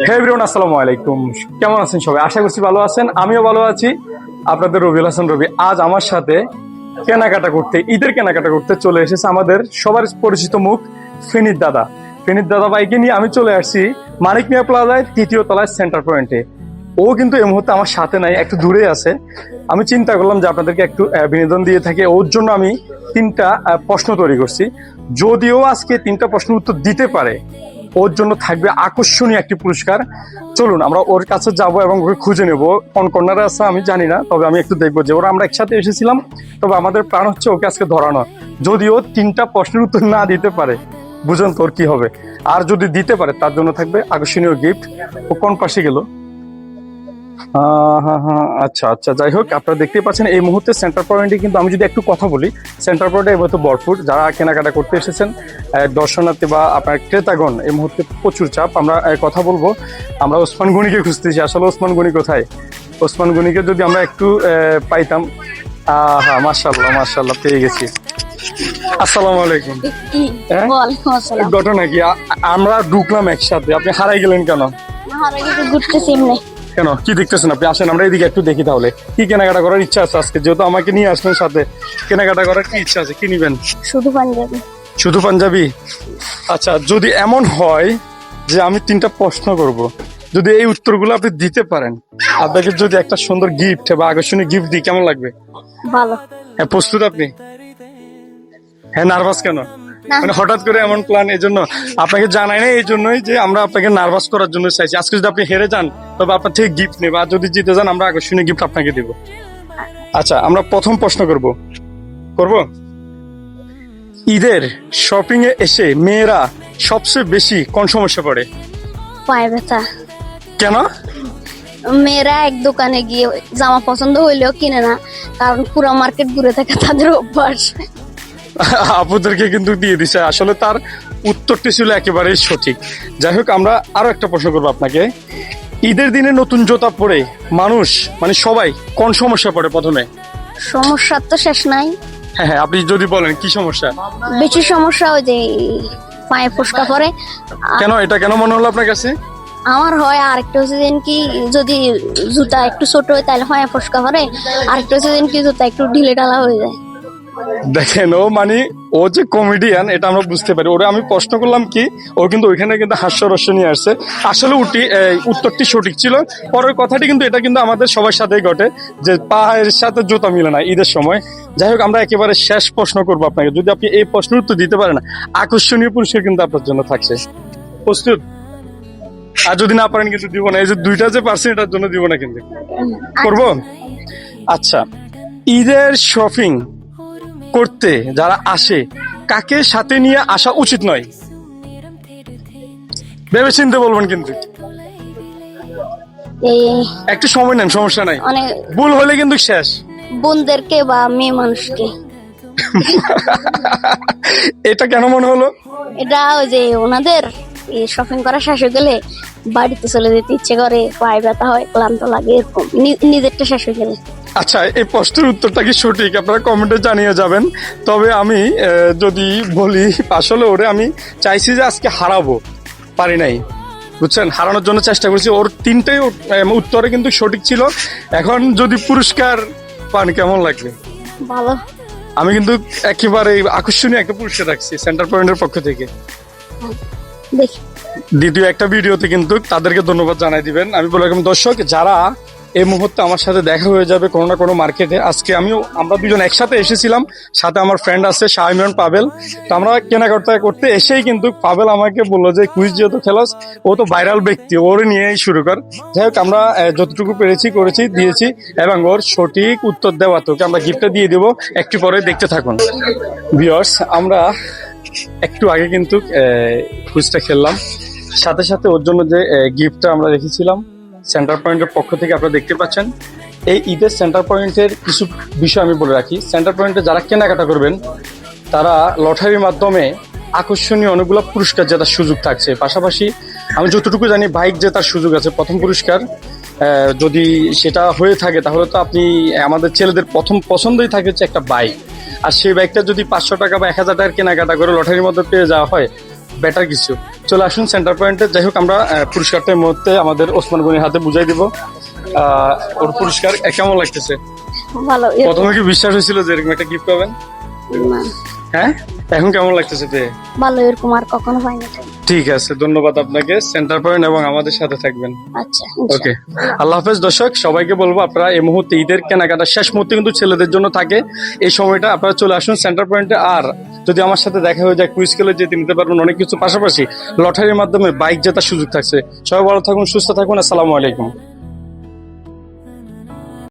হে everyone, আসসালামু আলাইকুম। কেমন আছেন সবাই? আশা করছি ভালো আছেন, আমিও ভালো আছি। আপনাদের রবিউল হাসান রবি আজ আমার সাথে কেনাকাটা করতে, ঈদের কেনাকাটা করতে চলে এসেছে আমাদের সবার পরিচিত মুখ ফেনীর দাদা। ফেনীর দাদা ভাইকে নিয়ে আমি চলে আসছি মানিক মিয়া প্লাজায় ৩য় তলায় সেন্টার পয়েন্টে। ও কিন্তু এই মুহূর্তে আমার সাথে নাই, একটু দূরে আছে। আমি চিন্তা করলাম যে আপনাদেরকে একটু বিনোদন দিয়ে থাকি, ওর জন্য আমি 3টা প্রশ্ন তৈরি করছি। যদিও আজকে 3টা প্রশ্নের উত্তর দিতে পারে, ওর জন্য থাকবে আকর্ষণীয় একটি পুরস্কার। চলুন আমরা ওর কাছে যাব এবং ওকে খুঁজে নেব। কোন কর্নারে আছে আমি জানি না, তবে আমি একটু দেখবো যে ওরা আমরা একসাথে এসেছিলাম, তবে আমাদের প্ল্যান হচ্ছে ওকে আজকে ধরানো। যদিও 3টা প্রশ্নের উত্তর না দিতে পারে, বুঝুন তোর কি হবে। আর যদি দিতে পারে তার জন্য থাকবে আকর্ষণীয় গিফট। ও কোন পাশে গেল? হ্যাঁ, আচ্ছা আচ্ছা, যাই হোক, আপনারা দেখতেই পাচ্ছেন এই মুহূর্তে সেন্টার পয়েন্টে কিন্তু আমি যদি একটু কথা বলি, সেন্টার পয়েন্টে এই মুহূর্তে ভরপুর যারা কেনাকাটা করতে এসেছেন, দর্শনার্থী বা আপনার ক্রেতাগণ এই মুহূর্তে প্রচুর চাপ। আমরা কথা বলবো, আমরা ওসমান গনিকে খুঁজতেছি। আসলে ওসমান গনি কোথায়? ওসমান গনিকে যদি আমরা একটু পাইতাম। হ্যাঁ, মাশাআল্লাহ মাশাআল্লাহ, পেয়ে গেছি। আসসালামু আলাইকুম। হ্যাঁ? ওয়ালাইকুম আসসালাম। ঘটনা কি? আমরা ঢুকলাম একসাথে, আপনি হারাই গেলেন কেন? ঘুরতেছি এমনি। কেন, কি দেখতেছেন আপনি? আসেন আমরা এদিকে একটু দেখি। তাহলে কি কেনাকাটা করার ইচ্ছা আছে আজকে, যেহেতু আমাকে নিয়ে আসলেন সাথে? কেনাকাটা করার কি ইচ্ছা আছে, কি নিবেন? শুধু পাঞ্জাবি। শুধু পাঞ্জাবি? আচ্ছা, যদি এমন হয় যে আমি 3টা প্রশ্ন করব, যদি এই উত্তরগুলো আপনি দিতে পারেন, আপনাকে যদি একটা সুন্দর গিফট বা আকর্ষণীয় গিফট দিই, কেমন লাগবে? ভালো। হ্যাঁ, প্রস্তুত আপনি? হ্যাঁ, নার্ভাস কেন? না। মানে হঠাৎ করে এমন প্ল্যান, এই জন্য আপনাকে জানাই না, এই জন্যই যে আমরা আপনাকে নার্ভাস করার জন্য চাইছি। আজকে যদি আপনি হেরে যান তবে আপনার থেকে গিফট নেব, আর যদি জিতে যান আমরা আকর্ষণীয় গিফট আপনাকে দেব। আচ্ছা, আমরা প্রথম প্রশ্ন করব। ঈদের শপিং এ এসে মেয়েরা সবচেয়ে বেশি কোন সমস্যা পড়ে? পায়ে ব্যথা। কেন? মেয়েরা এক দোকানে গিয়ে জামা পছন্দ হইলেও কিনে না, কারণ পুরো মার্কেট ঘুরে থাকে তাদের অভ্যাস। আপুদেরকে কিন্তু দিয়ে দিছে। আসলে তার উত্তরটি ছিল একেবারেই সঠিক। যাই হোক, আমরা আরো একটা প্রশ্ন করবো আপনাকে। ঈদের দিনে নতুন জুতা পরে মানুষ, মানে সবাই, কোন সমস্যা পড়ে প্রথমে? সমস্যার তো শেষ নাই। হ্যাঁ হ্যাঁ, আপনি যদি বলেন কি সমস্যা? বেশি সমস্যা ওই যে পায়ে ফোসকা পরে। কেন, এটা কেন মনে হলো আপনার কাছে? আমার হয় আরেকটা হচ্ছে যেন কি, যদি জুতা একটু ছোট হয় তাহলে পায়ে ফোসকা পরে, আরেকটা হচ্ছে যেন কি জুতা একটু ঢিলে ঢালা হয়ে যায়। দেখেন, ও মানে ও যে কমেডিয়ান এটা আমরা বুঝতে পারি। ওরা আমি প্রশ্ন করলাম কি, ও কিন্তু ওইখানে কিন্তু হাস্যরস্য নিয়ে আসছে। আসলে উত্তরটি সঠিক ছিল। পরের কথাটি কিন্তু এটা কিন্তু আমাদের সবার সাথেই ঘটে, যে পায়ের সাথে জুতা মিলে না ঈদের সময়। যাই হোক, আমরা একেবারে শেষ প্রশ্ন করবো আপনাকে। যদি আপনি এই প্রশ্নের উত্তর দিতে পারেন, আকর্ষণীয় পুরস্কার কিন্তু আপনার জন্য থাকছে। প্রস্তুত? আর যদি না পারেন কিন্তু দিব না। এই যে 2টা যে পারছেন এটার জন্য দিব না, কিন্তু করবো। আচ্ছা, ঈদের শপিং করতে যারা আসে, কাকে সাথে নিয়ে আসা উচিত নয়? ভেবে চিনতে বলবেন কিন্তু, এই একটু সময় নেন, সমস্যা নাই। অনেক ভুল হলে কিন্তু শেষ। বোনদেরকে বা মেয়ে মানুষকে। এটা কেন মনে হলো? এটা ওই যে ওনাদের শপিং করা শেষ হয়ে গেলে বাড়িতে চলে যেতে ইচ্ছে করে, পায়ে ব্যথা হয়, ক্লান্ত লাগে, এরকম নিজেরটা শেষ হয়ে গেলে। আচ্ছা, এই প্রশ্নের উত্তরটা কি সঠিক আপনারা কমেন্টে জানিয়ে যাবেন। তবে আমি যদি বলি, আসলে ওরে আমি চাইছি যে আজকে হারাবো, পারি নাই, বুঝছেন? হারানোর জন্য চেষ্টা করছি। ওর 3টাই উত্তরে কিন্তু সঠিক ছিল। এখন যদি পুরস্কার পান কেমন লাগবে? ভালো। আমি কিন্তু একেবারে আকর্ষণীয় একটা পুরস্কার রাখছি সেন্টার পয়েন্টের পক্ষ থেকে। দেখি। দ্বিতীয় একটা ভিডিওতে কিন্তু তাদেরকে ধন্যবাদ জানাই দিবেন। আমি বলে রাখলাম, দর্শক যারা এই মুহূর্তে আমার সাথে দেখা হয়ে যাবে কোনো না কোনো মার্কেটে, আজকে আমরা দুজন একসাথে এসেছিলাম, সাথে আমার ফ্রেন্ড আছে শাহমিরন পাবেল। তো আমরা কেনাকাটা করতে এসেই কিন্তু পাবেল আমাকে বললো যে কুইজ যেহেতু খেলাস, ও তো ভাইরাল ব্যক্তি, ওর নিয়েই শুরু কর। যাই হোক, আমরা যতটুকু পেরেছি করেছি, দিয়েছি, এবং ওর সঠিক উত্তর দেওয়া তোকে আমরা গিফটটা দিয়ে দেবো। একটু পরে দেখতে থাকুন ভিউয়ার্স। আমরা একটু আগে কিন্তু কুইজটা খেললাম, সাথে সাথে ওর জন্য যে গিফটটা আমরা রেখেছিলাম সেন্টার পয়েন্টের পক্ষ থেকে আপনারা দেখতে পাচ্ছেন। এই ঈদের সেন্টার পয়েন্টের কিছু বিষয় আমি বলে রাখি। সেন্টার পয়েন্টে যারা কেনাকাটা করবেন তারা লটারির মাধ্যমে আকর্ষণীয় অনেকগুলো পুরস্কার জেতার সুযোগ থাকছে। পাশাপাশি আমি যতটুকু জানি বাইক জেতার সুযোগ আছে প্রথম পুরস্কার। যদি সেটা হয়ে থাকে তাহলে তো আপনি, আমাদের ছেলেদের প্রথম পছন্দই থাকে হচ্ছে একটা বাইক। আর সেই বাইকটা যদি 500 টাকা বা 1000 টাকার কেনাকাটা করে লটারির মধ্যে পেয়ে যাওয়া হয়, বেটার কিছু। চলে আসুন সেন্টার পয়েন্টে। যাই হোক, আমরা পুরস্কারটা এই মুহূর্তে আমাদের ওসমান গনির হাতে বুঝাই দিব। ওর পুরস্কার কেমন লাগতেছে? ভালো প্রথমে কি বিশ্বাস হয়েছিল যে এরকম একটা গিফট পাবেন? না, হ্যাঁ, এখন কেমন লাগতেছে পেয়ে? ভালো, এরকম আর কখনো হয়নি তো। ঠিক আছে, ধন্যবাদ আপনাকে। সেন্টার পয়েন্ট এবং আমাদের সাথে থাকবেন। আচ্ছা, ওকে, আল্লাহ হাফেজ। দর্শক সবাইকে বলবো, আপনারা এই মুহূর্তে ঈদের কেনাকাটা শেষ মুহূর্তে কিন্তু ছেলেদের জন্য থাকে এই সময়টা, আপনারা চলে আসুন সেন্টার পয়েন্টে। আর যদি আমার সাথে দেখা হয়ে যায়, কুইজ খেলে যেতে নিতে পারবেন অনেক কিছু, পাশাপাশি লটারির মাধ্যমে বাইক জেতার সুযোগ থাকছে। সবাই ভালো থাকুন, সুস্থ থাকুন, আসসালামু আলাইকুম।